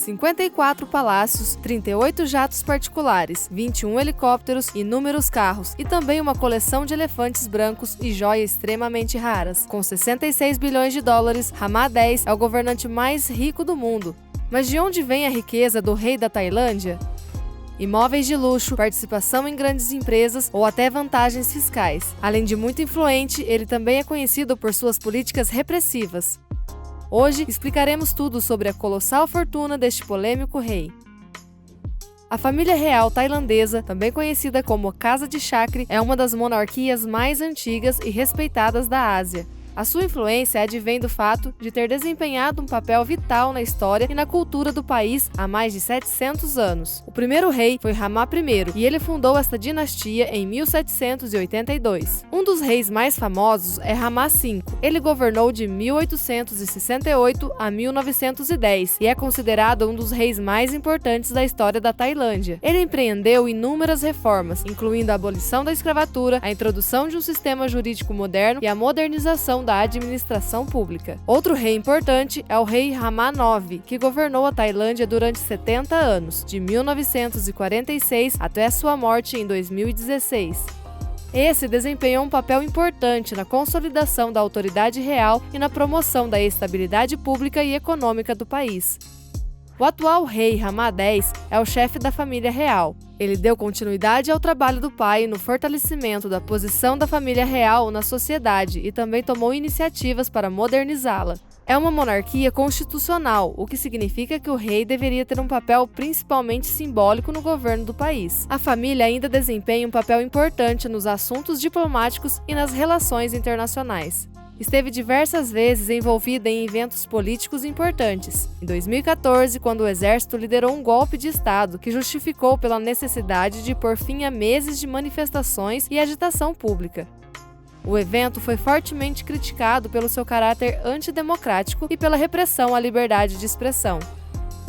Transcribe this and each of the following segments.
54 palácios, 38 jatos particulares, 21 helicópteros, inúmeros carros e também uma coleção de elefantes brancos e joias extremamente raras. Com 66 bilhões de dólares, Rama X é o governante mais rico do mundo. Mas de onde vem a riqueza do rei da Tailândia? Imóveis de luxo, participação em grandes empresas ou até vantagens fiscais. Além de muito influente, ele também é conhecido por suas políticas repressivas. Hoje, explicaremos tudo sobre a colossal fortuna deste polêmico rei. A família real tailandesa, também conhecida como Casa de Chakri, é uma das monarquias mais antigas e respeitadas da Ásia. A sua influência advém do fato de ter desempenhado um papel vital na história e na cultura do país há mais de 700 anos. O primeiro rei foi Rama I e ele fundou esta dinastia em 1782. Um dos reis mais famosos é Rama V. Ele governou de 1868 a 1910 e é considerado um dos reis mais importantes da história da Tailândia. Ele empreendeu inúmeras reformas, incluindo a abolição da escravatura, a introdução de um sistema jurídico moderno e a modernização da administração pública. Outro rei importante é o rei Rama IX, que governou a Tailândia durante 70 anos, de 1946 até sua morte em 2016. Esse desempenhou um papel importante na consolidação da autoridade real e na promoção da estabilidade pública e econômica do país. O atual rei Rama X é o chefe da família real. Ele deu continuidade ao trabalho do pai no fortalecimento da posição da família real na sociedade e também tomou iniciativas para modernizá-la. É uma monarquia constitucional, o que significa que o rei deveria ter um papel principalmente simbólico no governo do país. A família ainda desempenha um papel importante nos assuntos diplomáticos e nas relações internacionais. Esteve diversas vezes envolvida em eventos políticos importantes. Em 2014, quando o exército liderou um golpe de Estado que justificou pela necessidade de pôr fim a meses de manifestações e agitação pública. O evento foi fortemente criticado pelo seu caráter antidemocrático e pela repressão à liberdade de expressão.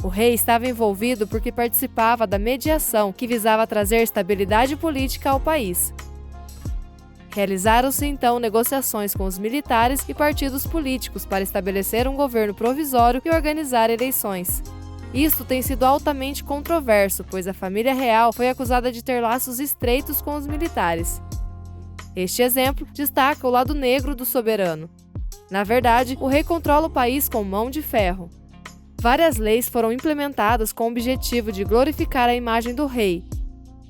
O rei estava envolvido porque participava da mediação que visava trazer estabilidade política ao país. Realizaram-se então negociações com os militares e partidos políticos para estabelecer um governo provisório e organizar eleições. Isto tem sido altamente controverso, pois a família real foi acusada de ter laços estreitos com os militares. Este exemplo destaca o lado negro do soberano. Na verdade, o rei controla o país com mão de ferro. Várias leis foram implementadas com o objetivo de glorificar a imagem do rei,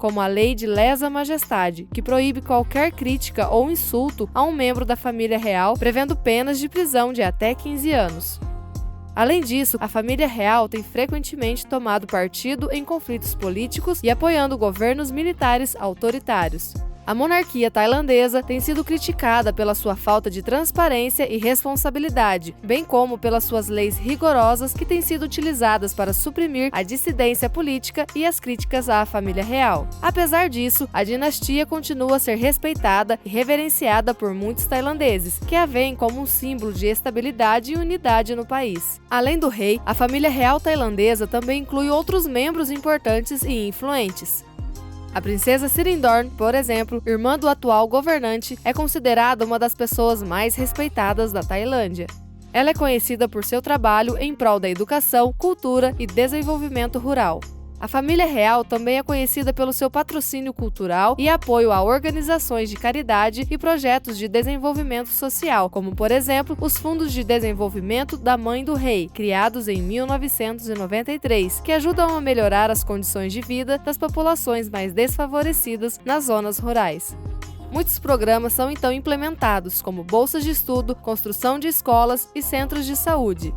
como a Lei de Lesa Majestade, que proíbe qualquer crítica ou insulto a um membro da família real, prevendo penas de prisão de até 15 anos. Além disso, a família real tem frequentemente tomado partido em conflitos políticos e apoiando governos militares autoritários. A monarquia tailandesa tem sido criticada pela sua falta de transparência e responsabilidade, bem como pelas suas leis rigorosas que têm sido utilizadas para suprimir a dissidência política e as críticas à família real. Apesar disso, a dinastia continua a ser respeitada e reverenciada por muitos tailandeses, que a veem como um símbolo de estabilidade e unidade no país. Além do rei, a família real tailandesa também inclui outros membros importantes e influentes. A princesa Sirindorn, por exemplo, irmã do atual governante, é considerada uma das pessoas mais respeitadas da Tailândia. Ela é conhecida por seu trabalho em prol da educação, cultura e desenvolvimento rural. A família real também é conhecida pelo seu patrocínio cultural e apoio a organizações de caridade e projetos de desenvolvimento social, como, por exemplo, os Fundos de Desenvolvimento da Mãe do Rei, criados em 1993, que ajudam a melhorar as condições de vida das populações mais desfavorecidas nas zonas rurais. Muitos programas são então implementados, como bolsas de estudo, construção de escolas e centros de saúde.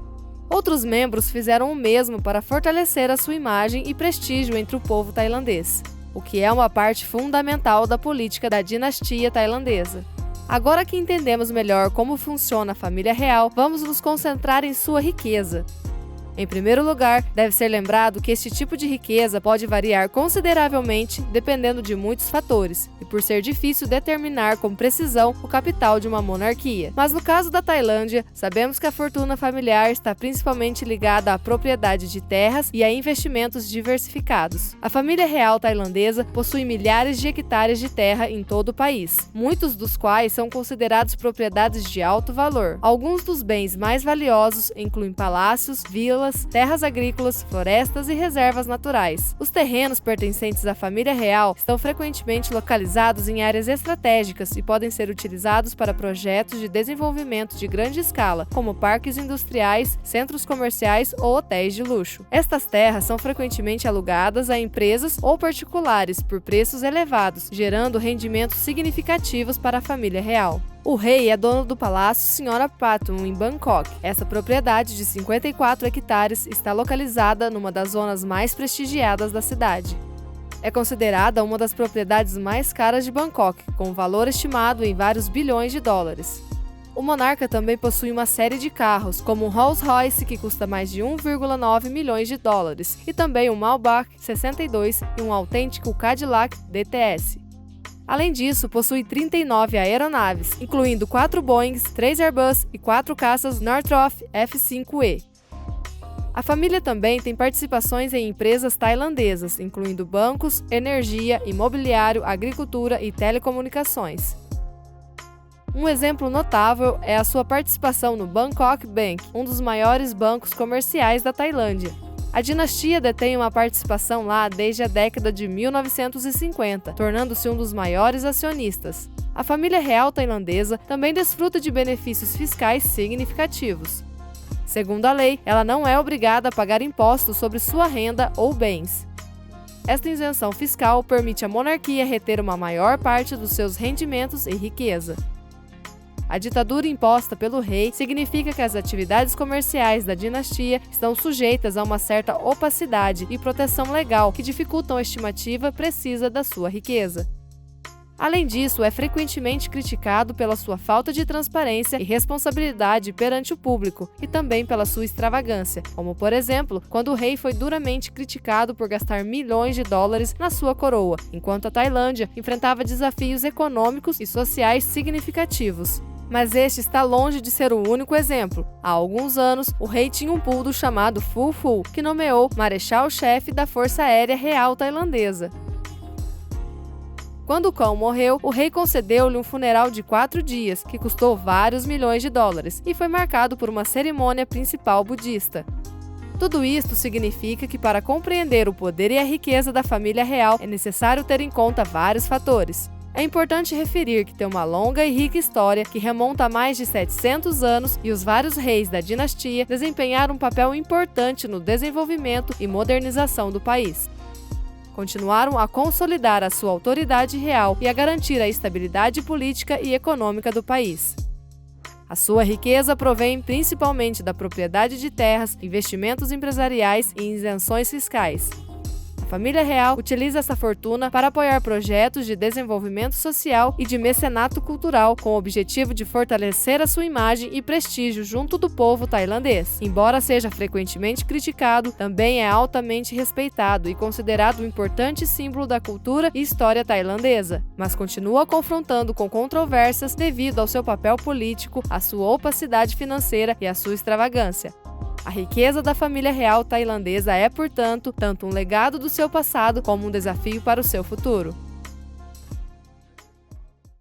Outros membros fizeram o mesmo para fortalecer a sua imagem e prestígio entre o povo tailandês, o que é uma parte fundamental da política da dinastia tailandesa. Agora que entendemos melhor como funciona a família real, vamos nos concentrar em sua riqueza. Em primeiro lugar, deve ser lembrado que este tipo de riqueza pode variar consideravelmente dependendo de muitos fatores, e por ser difícil determinar com precisão o capital de uma monarquia. Mas no caso da Tailândia, sabemos que a fortuna familiar está principalmente ligada à propriedade de terras e a investimentos diversificados. A família real tailandesa possui milhares de hectares de terra em todo o país, muitos dos quais são considerados propriedades de alto valor. Alguns dos bens mais valiosos incluem palácios, vilas, vinícolas, terras agrícolas, florestas e reservas naturais. Os terrenos pertencentes à família real estão frequentemente localizados em áreas estratégicas e podem ser utilizados para projetos de desenvolvimento de grande escala, como parques industriais, centros comerciais ou hotéis de luxo. Estas terras são frequentemente alugadas a empresas ou particulares por preços elevados, gerando rendimentos significativos para a família real. O rei é dono do Palácio Senhora Pathum, em Bangkok. Essa propriedade de 54 hectares está localizada numa das zonas mais prestigiadas da cidade. É considerada uma das propriedades mais caras de Bangkok, com valor estimado em vários bilhões de dólares. O monarca também possui uma série de carros, como um Rolls-Royce, que custa mais de 1,9 milhões de dólares, e também um Maybach 62 e um autêntico Cadillac DTS. Além disso, possui 39 aeronaves, incluindo 4 Boeings, 3 Airbus e 4 caças Northrop F-5E. A família também tem participações em empresas tailandesas, incluindo bancos, energia, imobiliário, agricultura e telecomunicações. Um exemplo notável é a sua participação no Bangkok Bank, um dos maiores bancos comerciais da Tailândia. A dinastia detém uma participação lá desde a década de 1950, tornando-se um dos maiores acionistas. A família real tailandesa também desfruta de benefícios fiscais significativos. Segundo a lei, ela não é obrigada a pagar impostos sobre sua renda ou bens. Esta isenção fiscal permite à monarquia reter uma maior parte dos seus rendimentos e riqueza. A ditadura imposta pelo rei significa que as atividades comerciais da dinastia estão sujeitas a uma certa opacidade e proteção legal que dificultam a estimativa precisa da sua riqueza. Além disso, é frequentemente criticado pela sua falta de transparência e responsabilidade perante o público, e também pela sua extravagância, como, por exemplo, quando o rei foi duramente criticado por gastar milhões de dólares na sua coroa, enquanto a Tailândia enfrentava desafios econômicos e sociais significativos. Mas este está longe de ser o único exemplo. Há alguns anos, o rei tinha um poodle chamado Phu Phu, que nomeou marechal-chefe da Força Aérea Real Tailandesa. Quando o cão morreu, o rei concedeu-lhe um funeral de 4 dias, que custou vários milhões de dólares, e foi marcado por uma cerimônia principal budista. Tudo isto significa que, para compreender o poder e a riqueza da família real, é necessário ter em conta vários fatores. É importante referir que tem uma longa e rica história que remonta a mais de 700 anos e os vários reis da dinastia desempenharam um papel importante no desenvolvimento e modernização do país. Continuaram a consolidar a sua autoridade real e a garantir a estabilidade política e econômica do país. A sua riqueza provém principalmente da propriedade de terras, investimentos empresariais e isenções fiscais. A família real utiliza essa fortuna para apoiar projetos de desenvolvimento social e de mecenato cultural, com o objetivo de fortalecer a sua imagem e prestígio junto do povo tailandês. Embora seja frequentemente criticado, também é altamente respeitado e considerado um importante símbolo da cultura e história tailandesa, mas continua confrontando com controvérsias devido ao seu papel político, à sua opacidade financeira e à sua extravagância. A riqueza da família real tailandesa é, portanto, tanto um legado do seu passado como um desafio para o seu futuro.